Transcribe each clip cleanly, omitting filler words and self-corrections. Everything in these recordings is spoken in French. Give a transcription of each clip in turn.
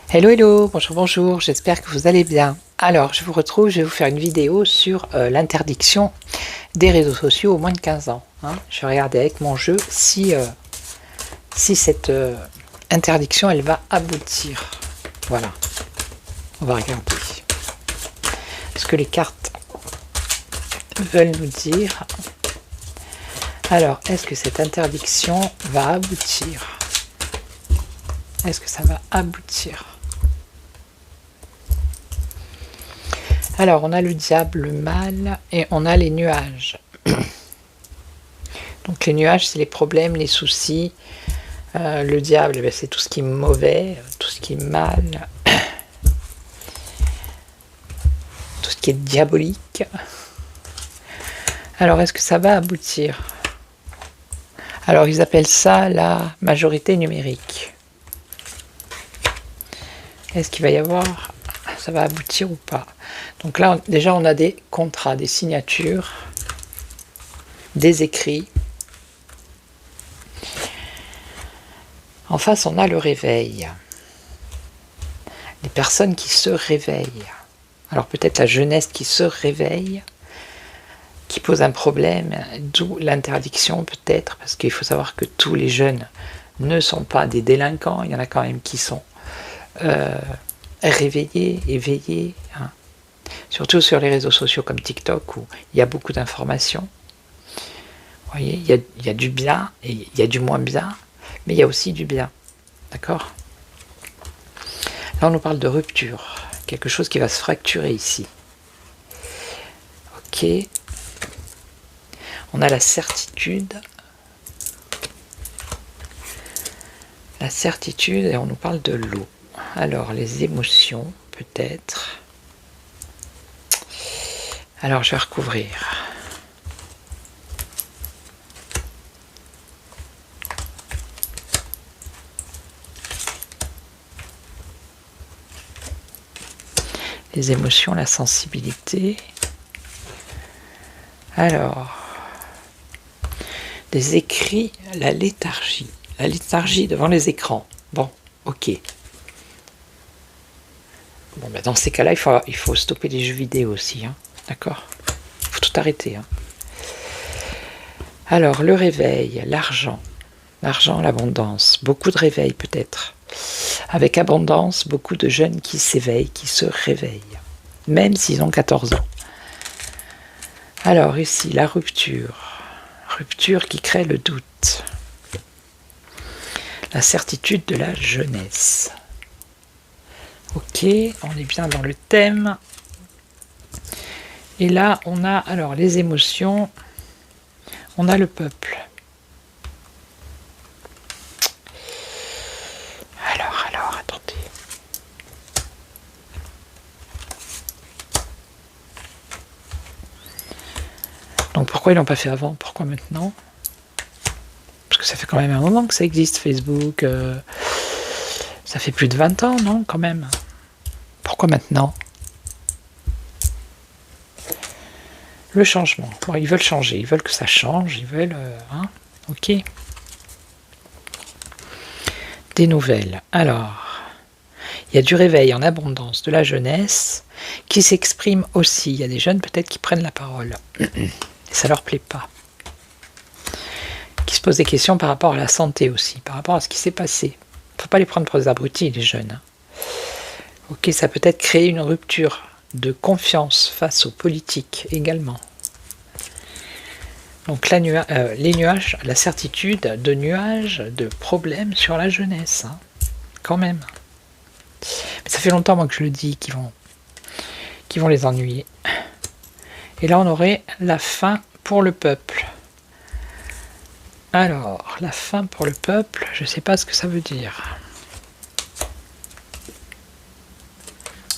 Hello hello, bonjour bonjour, j'espère que vous allez bien. Alors je vous retrouve, je vais vous faire une vidéo sur l'interdiction des réseaux sociaux aux moins de 15 ans. Je vais regarder avec mon jeu si cette interdiction elle va aboutir. Voilà, on va regarder ce que les cartes veulent nous dire. Alors, est-ce que cette interdiction va aboutir? Est-ce que ça va aboutir? Alors, on a le diable, le mal, et on a les nuages. Donc, les nuages, c'est les problèmes, les soucis. Le diable, c'est tout ce qui est mauvais, tout ce qui est mal, tout ce qui est diabolique. Alors, est-ce que ça va aboutir? Alors, ils appellent ça la majorité numérique. Est-ce qu'il va y avoir... ça va aboutir ou pas? Donc là, déjà, on a des contrats, des signatures, des écrits. En face, on a le réveil. Les personnes qui se réveillent. Alors peut-être la jeunesse qui se réveille, qui pose un problème, d'où l'interdiction peut-être, parce qu'il faut savoir que tous les jeunes ne sont pas des délinquants, il y en a quand même qui sont réveillés, éveillés, surtout sur les réseaux sociaux comme TikTok où il y a beaucoup d'informations. Vous voyez, il y a du bien et il y a du moins bien, mais il y a aussi du bien. D'accord? Là, on nous parle de rupture, quelque chose qui va se fracturer ici. Ok. On a la certitude. La certitude, et on nous parle de l'eau. Alors, les émotions, peut-être. Alors, je vais recouvrir. Les émotions, la sensibilité. Alors, des écrits, la léthargie. La léthargie devant les écrans. Bon, ok. Bon, ben dans ces cas-là, il faut stopper les jeux vidéo aussi. D'accord? Il faut tout arrêter. Alors, le réveil, l'argent. L'argent, l'abondance. Beaucoup de réveil peut-être. Avec abondance, beaucoup de jeunes qui s'éveillent, qui se réveillent. Même s'ils ont 14 ans. Alors ici, la rupture. Rupture qui crée le doute. La certitude de la jeunesse. Ok, on est bien dans le thème. Et là, on a alors les émotions. On a le peuple. Alors, attendez. Donc pourquoi ils l'ont pas fait avant? Pourquoi maintenant? Parce que ça fait quand même un moment que ça existe, Facebook. Ça fait plus de 20 ans, non, quand même? Pourquoi maintenant? Le changement. Bon, ils veulent changer, ils veulent que ça change, ils veulent... ok. Des nouvelles. Alors, il y a du réveil en abondance de la jeunesse qui s'exprime aussi. Il y a des jeunes peut-être qui prennent la parole. Et ça leur plaît pas. Qui se posent des questions par rapport à la santé aussi, par rapport à ce qui s'est passé. Il ne faut pas les prendre pour des abrutis, les jeunes. Ok, ça peut être créer une rupture de confiance face aux politiques également. Donc les nuages, la certitude de nuages, de problèmes sur la jeunesse, quand même. Mais ça fait longtemps moi que je le dis qu'ils qui vont les ennuyer. Et là, on aurait la fin pour le peuple. Alors, la fin pour le peuple, je ne sais pas ce que ça veut dire.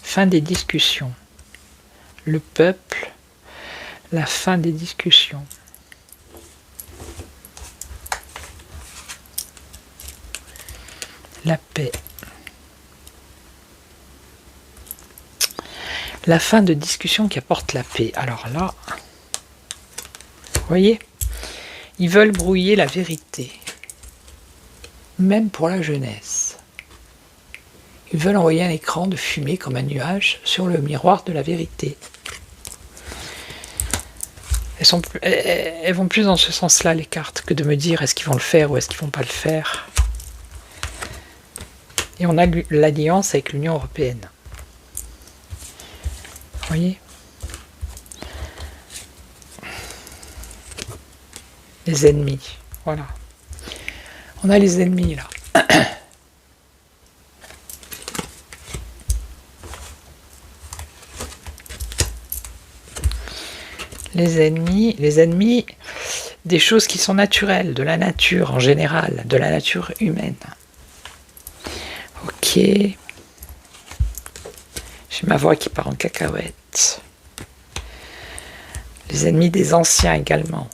Fin des discussions. Le peuple, la fin des discussions. La paix. La fin de discussion qui apporte la paix. Alors là, vous voyez, ils veulent brouiller la vérité. Même pour la jeunesse. Ils veulent envoyer un écran de fumée comme un nuage sur le miroir de la vérité. Elles vont plus dans ce sens-là, les cartes, que de me dire est-ce qu'ils vont le faire ou est-ce qu'ils vont pas le faire. Et on a l'alliance avec l'Union européenne. Vous voyez? Les ennemis, voilà. On a les ennemis, là. Les ennemis des choses qui sont naturelles, de la nature en général, de la nature humaine. Ok. J'ai ma voix qui part en cacahuète. Les ennemis des anciens également.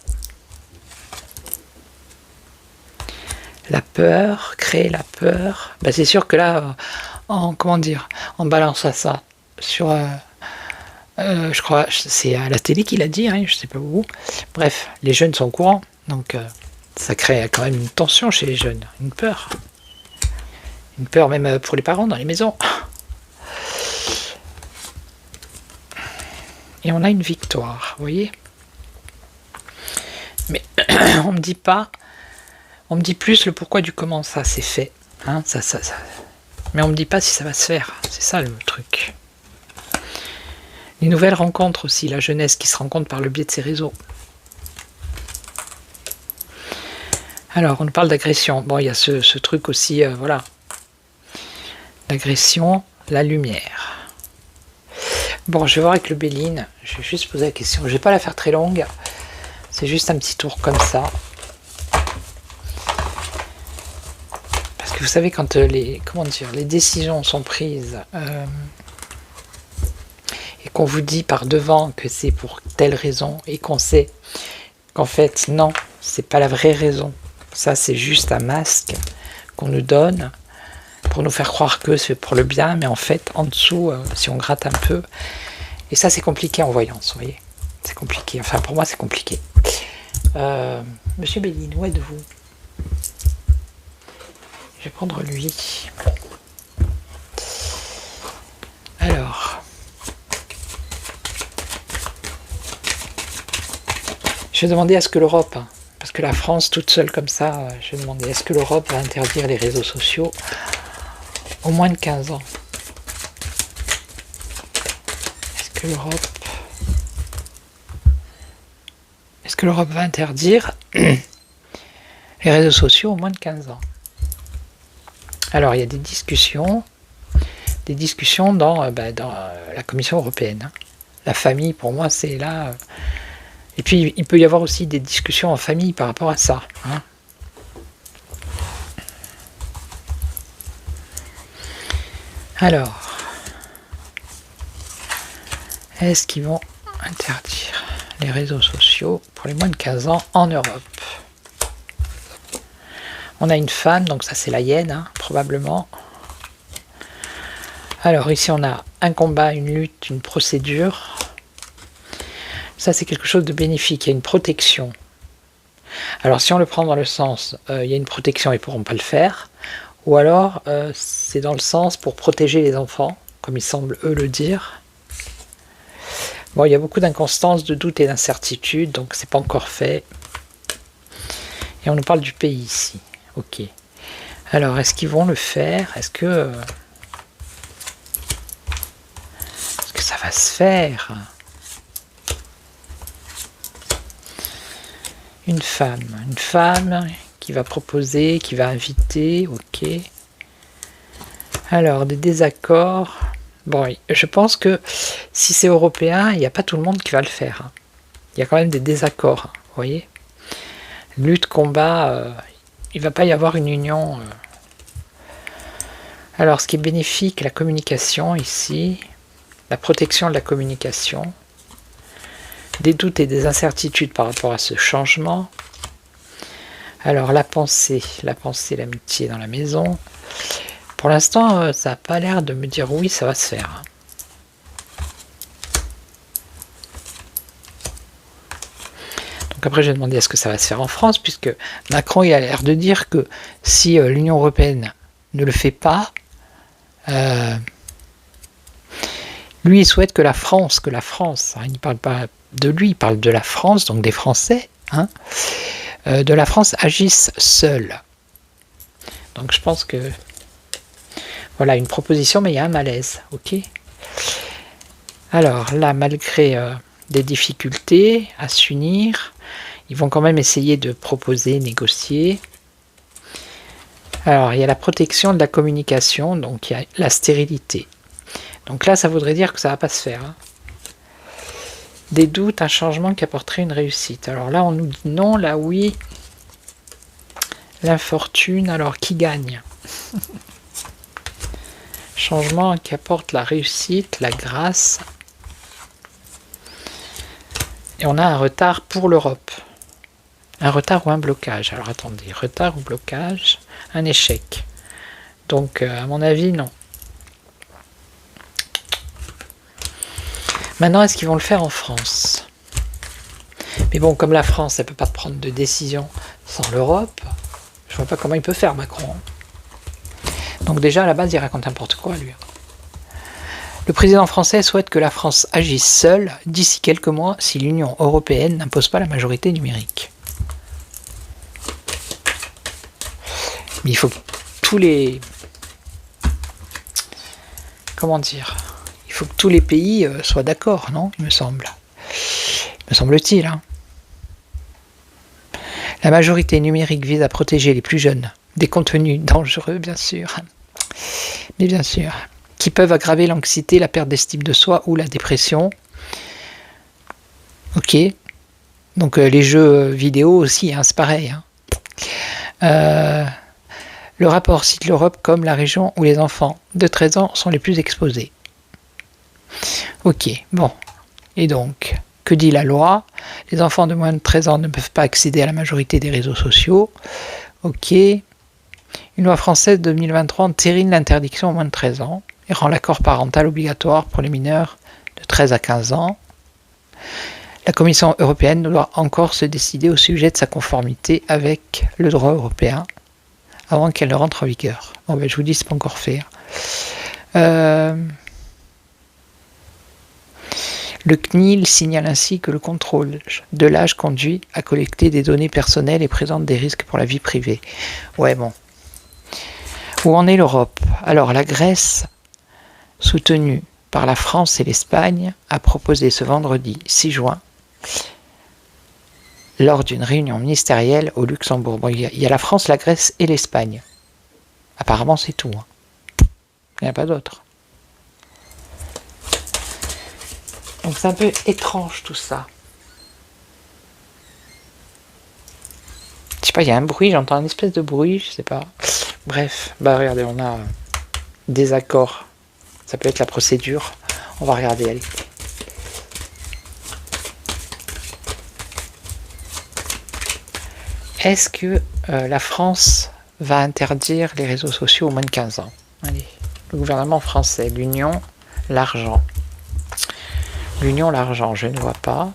La peur, créer la peur. Ben c'est sûr que là, en balançant ça sur... je crois, c'est à la télé qu'il a dit, hein, je sais pas où. Bref, les jeunes sont au courant, donc ça crée quand même une tension chez les jeunes, une peur. Une peur même pour les parents dans les maisons. Et on a une victoire, vous voyez. Mais on me dit pas, on me dit plus le pourquoi du comment ça s'est fait. Hein, ça. Mais on me dit pas si ça va se faire, c'est ça le truc. Les nouvelles rencontres aussi, la jeunesse qui se rencontre par le biais de ces réseaux. Alors, on parle d'agression. Bon, il y a ce truc aussi, voilà. L'agression, la lumière. Bon, je vais voir avec le Béline. Je vais juste poser la question. Je ne vais pas la faire très longue. C'est juste un petit tour comme ça. Parce que vous savez, quand les décisions sont prises... et qu'on vous dit par devant que c'est pour telle raison et qu'on sait qu'en fait non, c'est pas la vraie raison, ça c'est juste un masque qu'on nous donne pour nous faire croire que c'est pour le bien, mais en fait en dessous, si on gratte un peu, et ça c'est compliqué en voyance, vous voyez, c'est compliqué, enfin pour moi c'est compliqué. Monsieur Béline, où êtes-vous? Je vais prendre lui. Alors, je demandais à ce que l'Europe, parce que la France toute seule comme ça, je demandais est-ce que l'Europe va interdire les réseaux sociaux au moins de 15 ans? Est-ce que l'Europe va interdire les réseaux sociaux au moins de 15 ans? Alors il y a des discussions dans la Commission européenne. Hein. La famille pour moi c'est là... Et puis, il peut y avoir aussi des discussions en famille par rapport à ça. Hein. Alors, est-ce qu'ils vont interdire les réseaux sociaux pour les moins de 15 ans en Europe? On a une femme, donc ça c'est la hyène, hein, probablement. Alors ici on a un combat, une lutte, une procédure. Ça, c'est quelque chose de bénéfique, il y a une protection. Alors, si on le prend dans le sens, il y a une protection, ils ne pourront pas le faire, ou alors, c'est dans le sens pour protéger les enfants, comme ils semblent eux le dire. Bon, il y a beaucoup d'inconstance, de doute et d'incertitude, donc c'est pas encore fait. Et on nous parle du pays ici. Ok. Alors, est-ce qu'ils vont le faire? Est-ce que ça va se faire? Une femme qui va proposer, qui va inviter, ok. Alors, des désaccords, Bon, je pense que si c'est européen, il n'y a pas tout le monde qui va le faire. Hein. Il y a quand même des désaccords, hein, vous voyez. Lutte, combat, il ne va pas y avoir une union. Alors, ce qui est bénéfique, la communication ici, la protection de la communication, des doutes et des incertitudes par rapport à ce changement. Alors, la pensée, l'amitié dans la maison. Pour l'instant, ça n'a pas l'air de me dire oui, ça va se faire. Donc après, j'ai demandé est-ce que ça va se faire en France, puisque Macron il a l'air de dire que si l'Union européenne ne le fait pas, lui il souhaite que la France, hein, il ne parle pas de lui, il parle de la France, donc des Français, hein, de la France agisse seule. Donc je pense que voilà une proposition, mais il y a un malaise, ok. Alors là, malgré des difficultés à s'unir, ils vont quand même essayer de proposer, négocier. Alors il y a la protection de la communication, donc il y a la stérilité. Donc là, ça voudrait dire que ça ne va pas se faire. Hein. Des doutes, un changement qui apporterait une réussite. Alors là, on nous dit non, là oui. L'infortune, alors qui gagne? Changement qui apporte la réussite, la grâce. Et on a un retard pour l'Europe. Un retard ou un blocage. Alors attendez, retard ou blocage, un échec. Donc à mon avis, non. Maintenant, est-ce qu'ils vont le faire en France? Mais bon, comme la France, elle ne peut pas prendre de décision sans l'Europe, je vois pas comment il peut faire, Macron. Donc déjà, à la base, il raconte n'importe quoi, lui. Le président français souhaite que la France agisse seule d'ici quelques mois si l'Union européenne n'impose pas la majorité numérique. Mais il faut que tous les... Comment dire? Il faut que tous les pays soient d'accord, non? Il me semble. Me semble-t-il. Hein. La majorité numérique vise à protéger les plus jeunes des contenus dangereux, bien sûr. Mais bien sûr. Qui peuvent aggraver l'anxiété, la perte d'estime de soi ou la dépression. Ok. Donc les jeux vidéo aussi, hein, c'est pareil. Hein. Le rapport cite l'Europe comme la région où les enfants de 13 ans sont les plus exposés. Ok, bon. Et donc, que dit la loi? Les enfants de moins de 13 ans ne peuvent pas accéder à la majorité des réseaux sociaux. Ok. Une loi française de 2023 entérine l'interdiction aux moins de 13 ans et rend l'accord parental obligatoire pour les mineurs de 13 à 15 ans. La Commission européenne doit encore se décider au sujet de sa conformité avec le droit européen avant qu'elle ne rentre en vigueur. Bon, ben, je vous dis, c'est pas encore fait. Le CNIL signale ainsi que le contrôle de l'âge conduit à collecter des données personnelles et présente des risques pour la vie privée. Ouais, bon. Où en est l'Europe? Alors, la Grèce, soutenue par la France et l'Espagne, a proposé ce vendredi 6 juin, lors d'une réunion ministérielle au Luxembourg. Bon, il y a la France, la Grèce et l'Espagne. Apparemment, c'est tout. Hein. Il n'y en a pas d'autres. Donc c'est un peu étrange tout ça. Je sais pas, il y a un bruit, j'entends une espèce de bruit, je sais pas. Bref, bah regardez, on a des accords. Ça peut être la procédure. On va regarder, allez. Est-ce que la France va interdire les réseaux sociaux aux moins de 15 ans? Allez, le gouvernement français, l'Union, l'argent. L'Union, l'argent, je ne vois pas.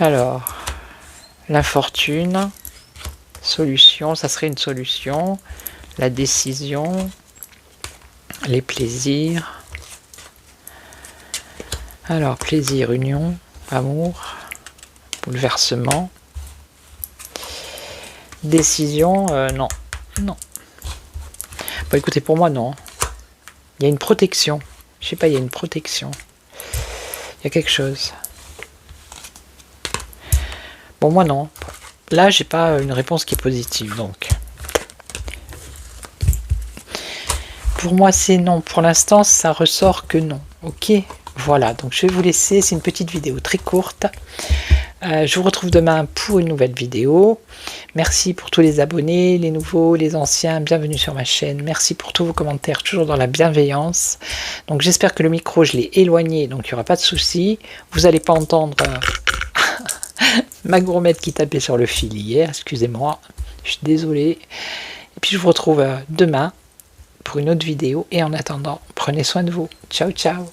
Alors, l'infortune, solution, ça serait une solution. La décision, les plaisirs. Alors, plaisir, union, amour, bouleversement. Décision, non. Non. Bon, écoutez, pour moi, non. Il y a une protection. Je sais pas, il y a une protection. Il y a quelque chose. Bon, moi non. Là, j'ai pas une réponse qui est positive, donc. Pour moi, c'est non. Pour l'instant, ça ressort que non. Ok, voilà. Donc, je vais vous laisser. C'est une petite vidéo très courte. Je vous retrouve demain pour une nouvelle vidéo. Merci pour tous les abonnés, les nouveaux, les anciens. Bienvenue sur ma chaîne. Merci pour tous vos commentaires, toujours dans la bienveillance. Donc, j'espère que le micro, je l'ai éloigné. Donc, il n'y aura pas de souci. Vous n'allez pas entendre ma gourmette qui tapait sur le fil hier. Excusez-moi. Je suis désolée. Et puis, je vous retrouve demain pour une autre vidéo. Et en attendant, prenez soin de vous. Ciao, ciao.